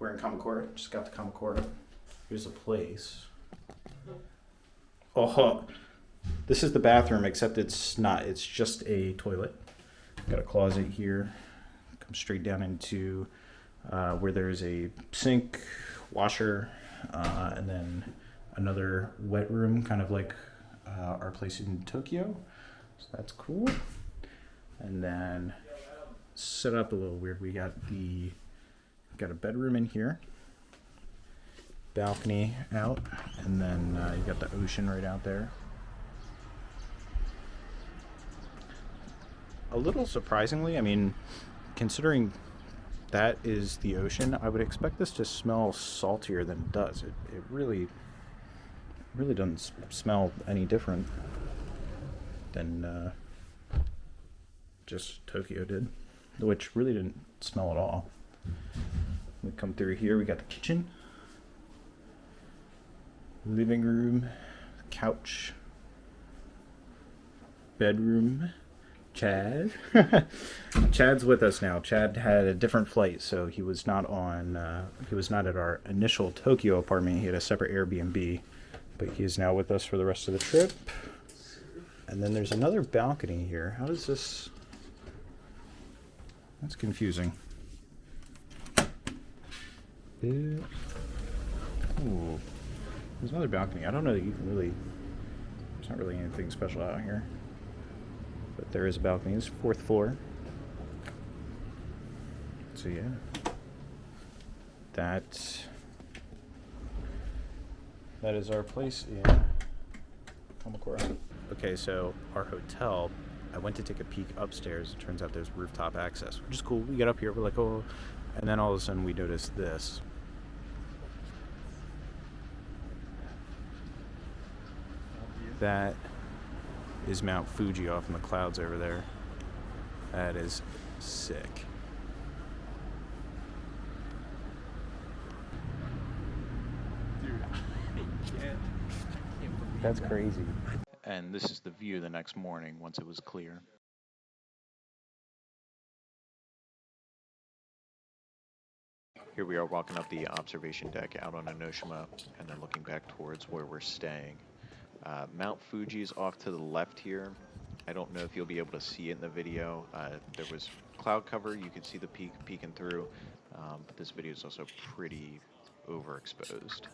We're in Kamakura. Just got to Kamakura. Here's the place. Oh, this is the bathroom, except it's not. It's just a toilet. Got a closet here. Comes straight down into where there's a sink, washer, and then another wet room, kind of like our place in Tokyo. So that's cool. And then set up a little weird. We got a bedroom in here, balcony out, and then you got the ocean right out there. A little surprisingly, I mean, considering that is the ocean, I would expect this to smell saltier than it does. It really doesn't smell any different than just Tokyo did, which really didn't smell at all. We come through here, we got the kitchen, living room, couch, bedroom. Chad. Chad's with us now. Chad had a different flight, so he was not on. He was not at our initial Tokyo apartment. He had a separate Airbnb, but he is now with us for the rest of the trip. And then there's another balcony here. How does this? That's confusing. Ooh, there's another balcony. I don't know that you can really. There's not really anything special out here. But there is a balcony. It's 4th floor. So yeah. That is our place in Kamakura. Okay, so our hotel, I went to take a peek upstairs. It turns out there's rooftop access, which is cool. We get up here, we're like, oh, and then all of a sudden we notice this. That is Mount Fuji off in the clouds over there. That is sick. That's crazy. And this is the view the next morning once it was clear. Here we are walking up the observation deck out on Enoshima and then looking back towards where we're staying. Mount Fuji is off to the left here. I don't know if you'll be able to see it in the video. There was cloud cover, you could see the peak peeking through, but this video is also pretty overexposed.